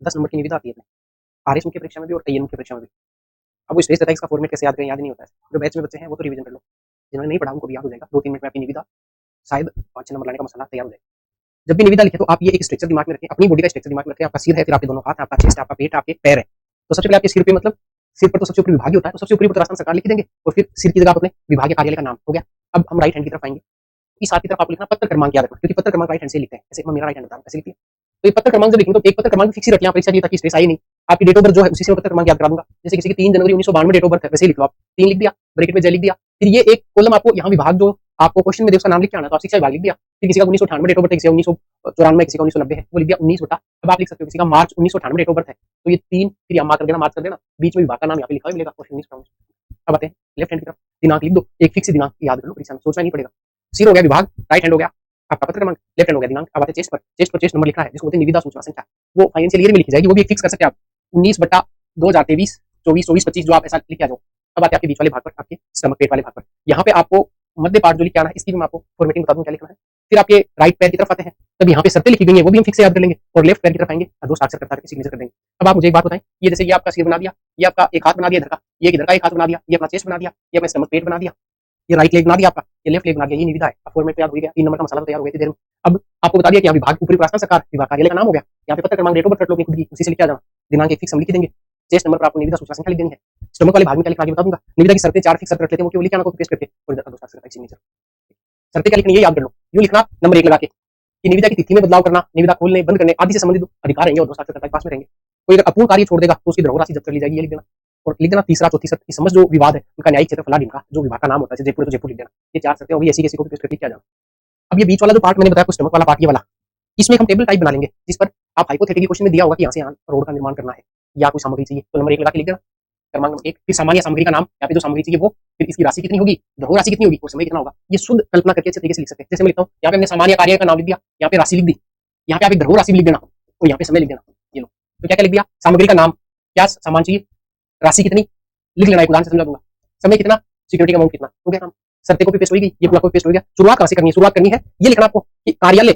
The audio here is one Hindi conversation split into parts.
10 नंबर की निविदा आती है अपने आरएस मुख्य परीक्षा में भी और आईएन मुख्य परीक्षा में भी। अब वो स्टेज देता है इसका फॉर्मेट कैसे याद करें, याद नहीं होता है। जो बैच में बच्चे हैं वो तो रिवीजन कर लो, जिन्होंने नहीं पढ़ा उनको भी याद हो जाएगा। 2-3 मिनट में आपकी निविदा शायद 5-6 नंबर लाने का मसला तैयार हो जाएगा। जब भी निविदा लिखे तो आप ये एक स्ट्रक्चर दिमाग में रखें, अपनी बॉडी का स्ट्रक्चर दिमाग में रखें। आपका सिर है, फिर आपके दोनों हाथ है, आपका चेस्ट है, आपका पेट है, आपके पैर है। तो सबसे पहले आपके सिर पे मतलब सिर पर तो सबसे ऊपर विभाग ही होता है, तो सबसे ऊपरी पर राजस्थान सरकार लिख देंगे और फिर सिर की जगह आप अपने विभाग या कार्यालय का नाम हो गया। अब हम राइट हैंड की तरफ आएंगे। इस हाथ की तरफ आपको लिखना पत्र क्रमांक याद रखना, क्योंकि पत्र क्रमांक राइट हैंड से लिखते हैं। जैसे मेरा राइट हैंड बताऊं कैसे लिखते हैं। तो ये पत्र क्रमांक जब लिखेंगे तो एक पत्र क्रमांक फिक्स ही रखें परीक्षा की, ताकि स्ट्रेस आए नहीं। आपकी डेट ऑफ बर्थ जो है उसी से मैं पत्र क्रमांक याद करा दूंगा। जैसे किसी की 3 जनवरी 1992 डेट ऑफ बर्थ है, वैसे ही लिख लो आप। 3 लिख दिया, ब्रैकेट में जय लिख दिया। फिर ये एक कॉलम आपको यहाँ विभाग जो आपको क्वेश्चन में दे उसका नाम लिख के आना, तो आप शिक्षा विभाग लिख दिया। फिर किसी का 1998 डेट ऑफ बर्थ है, किसी का 1994, किसी का 1990 है, वो लिख दिया 19 बटा। अब आप लिख सकते हो किसी का मार्च 1998 डेट ऑफ बर्थ है, तो ये 3 फिर यहाँ मार्क कर देना, बीच में विभाग का नाम यहाँ पे लिखा हुआ मिलेगा क्वेश्चन 19। अब आते हैं लेफ्ट हैंड की तरफ, दिनांक लिख दो, एक फिक्स दिनांक याद कर लो, परीक्षा में सोचना नहीं पड़ेगा। सिर हो गया विभाग, राइट हैंड हो गया आपका पत्र क्रमांक, लेफ्ट हैंड हो गया दिनांक। अब आते हैं चेस्ट नंबर लिखा है जिसको बोलते हैं निविदा सूचना संख्या, वो फाइनेंशियल ईयर में लिखी जाएगी, वो भी एक फिक्स कर सकते हैं आप 19/2023, 24, 24, 25 जो आप ऐसा लिख के आ जाओ। अब आते हैं आपके बीच वाले भाग पर, आपके स्टमक पेट वाले भाग पर। यहाँ पे आपको मध्य पार्ट जो लिख के आना है, इसकी भी मैं आपको फॉर्मेटिंग बता दूं क्या लिखना है। फिर आपके राइट पैर की तरफ आते हैं, तब यहाँ पे शर्तें लिखी गई है, वो भी हम फिक्स से याद कर लेंगे। और लेफ्ट पैर की तरफ आएंगे, दो साक्षर करता है सिग्नेचर कर देंगे। अब आप मुझे एक बात बताएं, ये जैसे ये आपका सिर बना दिया, ये आपका एक हाथ बना दिया इधर का, ये इधर का एक हाथ बना दिया, ये अपना चेस्ट बना दिया, ये अपना स्टमक पेट बना दिया, ये राइट लेग बना दिया आपका, ये लेफ्ट लेग बना दिया, ये निविदा है। अब फॉर्मेट याद हो गया, 3 नंबर का मसाला तैयार हो गया देर में। अब आपको बता दिया कि यहाँ विभाग ऊपरी प्रार्थना सरकार, विभाग कार्यालय का नाम हो गया, यहाँ पे पत्र क्रमांक डेट ऑफ बर्थ खुद की उसी से लिखा जाना, दिनांक एक फिक्स हम लिख देंगे। चेस्ट नंबर पर आपको निविदा सूचना संख्या लिख देनी है। स्टमक वाले भाग में क्या लिखना आगे बता दूंगा। निविदा की शर्तें 4 फिक्स शर्त रख लेते हैं, वो लिख आना, कॉपी पेस्ट करके और इधर का 2 साक्षर का सिग्नेचर। शर्तें क्या लिखनी है ये याद कर लो, यूं लिखना नंबर 1 लगा के कि निविदा की तिथि में बदलाव करना, निविदा खोलने बंद करने आदि से संबंधित अधिकार रहेंगे और 2 साक्षर पास में रहेंगे। कोई अगर अपूर्ण कार्य छोड़ देगा तो उसकी धनराशि जब्त कर ली जाएगी, ये लिख देना। और लिख देना तीसरा चौथी शर्त की समझ जो विवाद है उनका न्यायिक क्षेत्र फलाना इनका जो विभाग का नाम होता है, जयपुर तो जयपुर लिख देना। ये 4 शर्तें होगी, ऐसी को पेस्ट करके क्या जाना। अब ये बीच वाला जो पार्ट मैंने बताया, स्टमक वाला पार्ट ये वाला, इसमें हम टेबल टाइप बना लेंगे जिस पर आप हाइपोथेटिकल क्वेश्चन में दिया होगा कि यहाँ से यहाँ रोड का निर्माण करना है या कोई सामग्री चाहिए, तो नंबर 1 लगा के लिख देना, क्रमांक नंबर 1। फिर सामान्य सामग्री का नाम, यहाँ पे जो सामग्री चाहिए वो, फिर इसकी राशि कितनी होगी, धन राशि कितनी होगी और समय कितना होगा, ये शुद्ध कल्पना करके अच्छे तरीके से लिख सकते हैं। जैसे मैं लिखता हूँ, यहाँ पे हमने सामान्य कार्य का नाम लिख दिया, यहाँ पे राशि लिख दी, यहाँ पे आप एक धन राशि भी लिख देना और यहाँ पे समय लिख देना। ये लो, तो क्या क्या लिख दिया, सामग्री का नाम, क्या सामान चाहिए, राशि कितनी लिख लेना, एक उदाहरण से समझा दूंगा, समय कितना, सिक्योरिटी का अमाउंट कितना, हो गया काम। शर्तें कॉपी पेस्ट होगी, ये पूरा कॉपी पेस्ट हो गया। शुरुआत कहाँ से करनी है, शुरुआत करनी है ये लिखना आपको कि कार्यालय,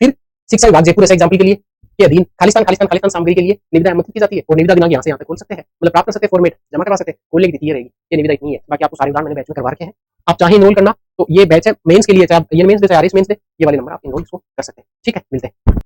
फिर शिक्षा विभाग जयपुर ऐसे एग्जांपल के लिए के अधीन खालिस्तान खालिस्तान खालिस्तान सामग्री के लिए निविदा आमंत्रित की जाती है और निविदा दिनांक यहाँ से यहाँ पे खोल सकते हैं, मतलब प्राप्त कर सकते हैं, फॉर्मेट जमा करवा सकते हैं, खोलने की तिथि ये रहेगी, ये निविदा इतनी है। बाकी आपको सारे उदाहरण मैंने बैच में करवा रखे हैं, आप चाहे इनरोल करना तो ये बैच है मेंस के लिए, चाहे ये मेंस दे चाहे आरएस मेंस दे, ये वाले नंबर आप इनरोल कर सकते हैं। ठीक है, मिलते हैं।